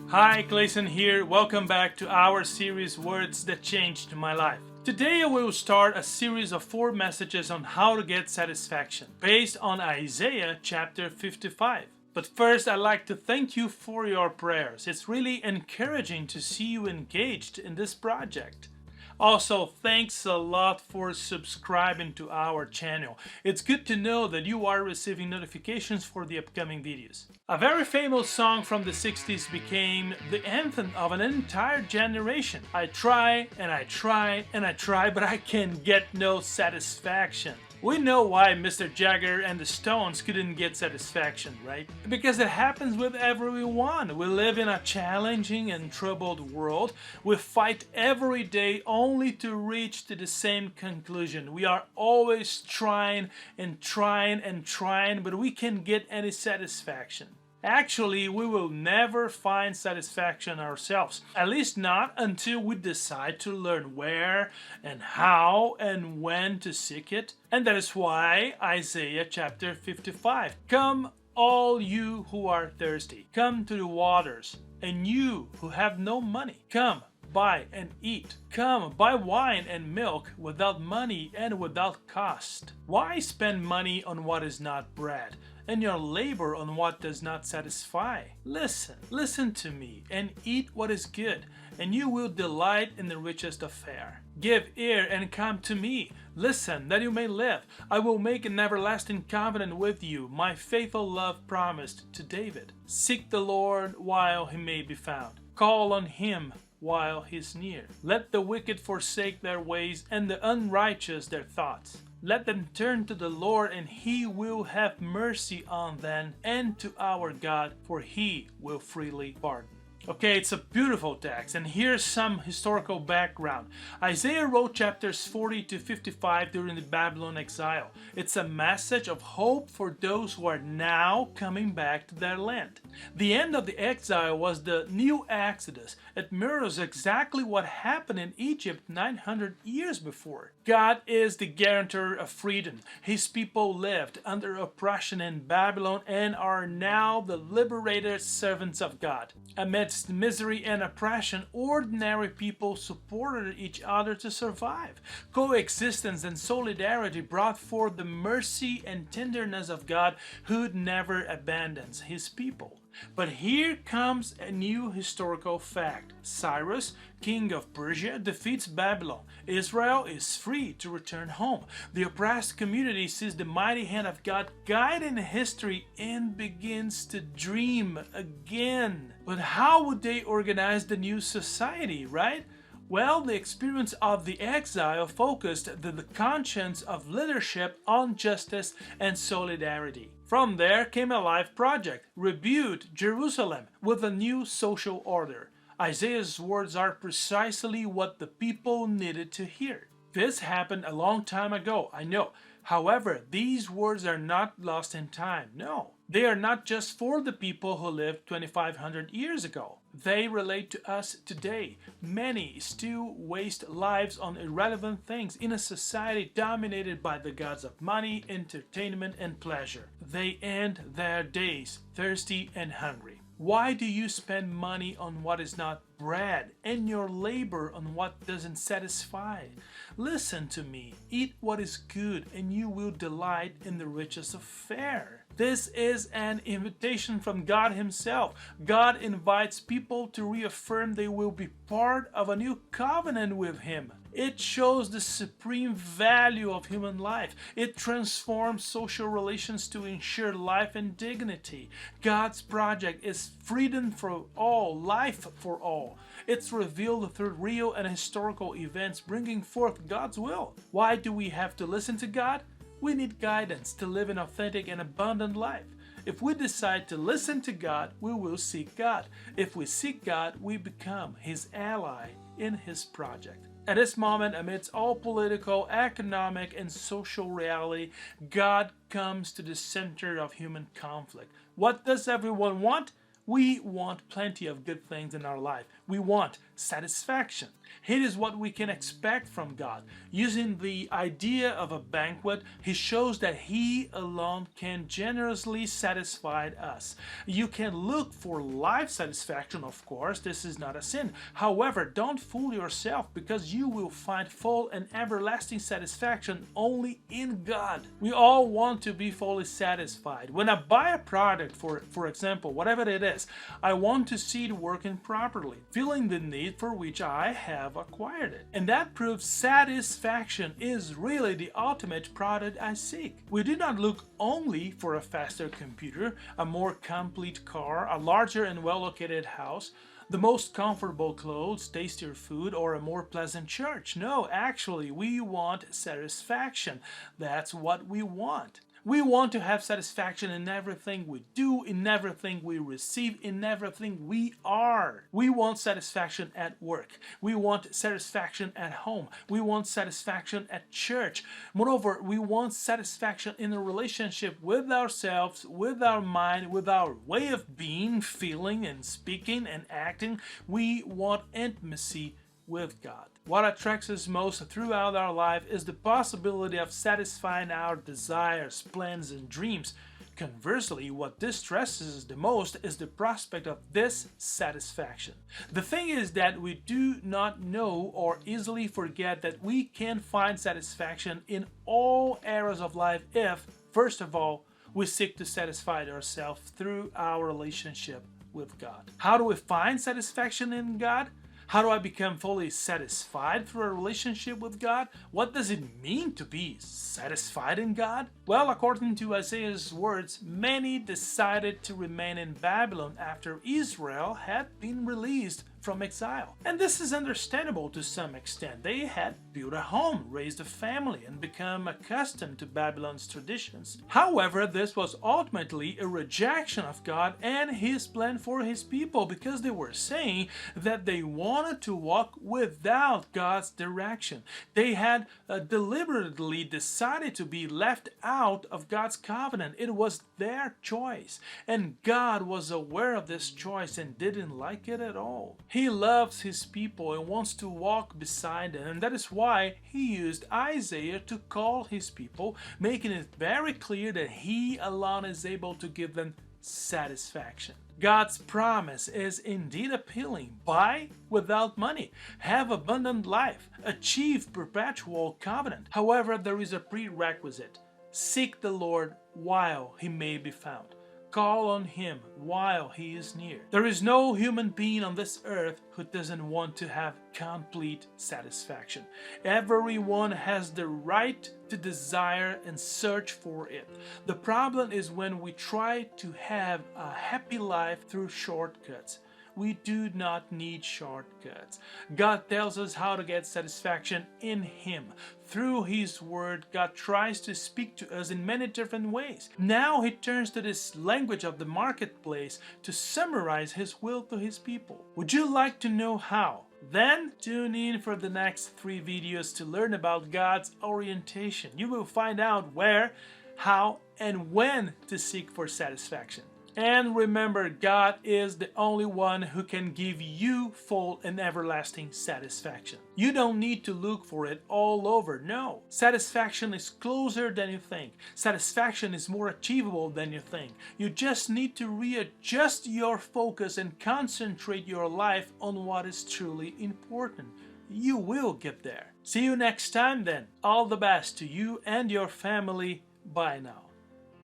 Hi, Clayson here. Welcome back to our series Words That Changed My Life. Today we will start a series of 4 messages on how to get satisfaction based on Isaiah chapter 55. But first, I'd like to thank you for your prayers. It's really encouraging to see you engaged in this project. Also, thanks a lot for subscribing to our channel. It's good to know that you are receiving notifications for the upcoming videos. A very famous song from the 60s became the anthem of an entire generation. I try and I try and I try, but I can get no satisfaction. We know why Mr. Jagger and the Stones couldn't get satisfaction, right? Because it happens with everyone. We live in a challenging and troubled world. We fight every day only to reach to the same conclusion. We are always trying and trying and trying, but we can't get any satisfaction. Actually, we will never find satisfaction ourselves, at least not until we decide to learn where and how and when to seek it. And that is why Isaiah chapter 55. Come, all you who are thirsty, come to the waters, and you who have no money, come, buy and eat. Come, buy wine and milk without money and without cost. Why spend money on what is not bread, and your labor on what does not satisfy? Listen to me, and eat what is good, and you will delight in the richest of fare. Give ear and come to me. Listen, that you may live. I will make an everlasting covenant with you, my faithful love promised to David. Seek the Lord while he may be found. Call on him while he is near. Let the wicked forsake their ways, and the unrighteous their thoughts. Let them turn to the Lord, and he will have mercy on them, and to our God, for he will freely pardon. Okay, it's a beautiful text, and here's some historical background. Isaiah wrote chapters 40 to 55 during the Babylon exile. It's a message of hope for those who are now coming back to their land. The end of the exile was the new Exodus. It mirrors exactly what happened in Egypt 900 years before. God is the guarantor of freedom. His people lived under oppression in Babylon and are now the liberated servants of God. Amidst misery and oppression, ordinary people supported each other to survive. Coexistence and solidarity brought forth the mercy and tenderness of God, who never abandons his people. But here comes a new historical fact. Cyrus, king of Persia, defeats Babylon. Israel is free to return home. The oppressed community sees the mighty hand of God guiding history and begins to dream again. But how would they organize the new society, right? Well, the experience of the exile focused the conscience of leadership on justice and solidarity. From there came a life project, rebuild Jerusalem with a new social order. Isaiah's words are precisely what the people needed to hear. This happened a long time ago, I know. However, these words are not lost in time. No, they are not just for the people who lived 2,500 years ago. They relate to us today. Many still waste lives on irrelevant things in a society dominated by the gods of money, entertainment, and pleasure. They end their days thirsty and hungry. Why do you spend money on what is not bread and your labor on what doesn't satisfy? Listen to me. Eat what is good, and you will delight in the riches of fare. This is an invitation from God himself. God invites people to reaffirm they will be part of a new covenant with him. It shows the supreme value of human life. It transforms social relations to ensure life and dignity. God's project is freedom for all, life for all. It's revealed through real and historical events, bringing forth God's will. Why do we have to listen to God? We need guidance to live an authentic and abundant life. If we decide to listen to God, we will seek God. If we seek God, we become his ally in his project. At this moment, amidst all political, economic, and social reality, God comes to the center of human conflict. What does everyone want? We want plenty of good things in our life. We want satisfaction. It is what we can expect from God. Using the idea of a banquet, He shows that He alone can generously satisfy us. You can look for life satisfaction, of course, this is not a sin. However, don't fool yourself, because you will find full and everlasting satisfaction only in God. We all want to be fully satisfied. When I buy a product, for example, whatever it is, I want to see it working properly, feeling the need for which I have acquired it. And that proves satisfaction is really the ultimate product I seek. We do not look only for a faster computer, a more complete car, a larger and well-located house, the most comfortable clothes, tastier food, or a more pleasant church. No, actually, we want satisfaction. That's what we want. We want to have satisfaction in everything we do, in everything we receive, in everything we are. We want satisfaction at work. We want satisfaction at home. We want satisfaction at church. Moreover, we want satisfaction in a relationship with ourselves, with our mind, with our way of being, feeling, and speaking and acting. We want intimacy with God. What attracts us most throughout our life is the possibility of satisfying our desires, plans, and dreams. Conversely, what distresses us the most is the prospect of this satisfaction. The thing is that we do not know or easily forget that we can find satisfaction in all areas of life if, first of all, we seek to satisfy ourselves through our relationship with God. How do we find satisfaction in God? How do I become fully satisfied through a relationship with God? What does it mean to be satisfied in God? Well, according to Isaiah's words, many decided to remain in Babylon after Israel had been released from exile. And this is understandable to some extent. They had built a home, raised a family, and become accustomed to Babylon's traditions. However, this was ultimately a rejection of God and His plan for His people, because they were saying that they wanted to walk without God's direction. They had deliberately decided to be left out of God's covenant. It was their choice, and God was aware of this choice and didn't like it at all. He loves His people and wants to walk beside them, and that is why He used Isaiah to call His people, making it very clear that He alone is able to give them satisfaction. God's promise is indeed appealing. Buy without money, have abundant life, achieve perpetual covenant. However, there is a prerequisite. Seek the Lord while He may be found. Call on Him while He is near. There is no human being on this earth who doesn't want to have complete satisfaction. Everyone has the right to desire and search for it. The problem is when we try to have a happy life through shortcuts. We do not need shortcuts. God tells us how to get satisfaction in Him. Through His Word, God tries to speak to us in many different ways. Now He turns to this language of the marketplace to summarize His will to His people. Would you like to know how? Then tune in for the next 3 videos to learn about God's orientation. You will find out where, how, and when to seek for satisfaction. And remember, God is the only one who can give you full and everlasting satisfaction. You don't need to look for it all over, no. Satisfaction is closer than you think. Satisfaction is more achievable than you think. You just need to readjust your focus and concentrate your life on what is truly important. You will get there. See you next time then. All the best to you and your family. Bye now.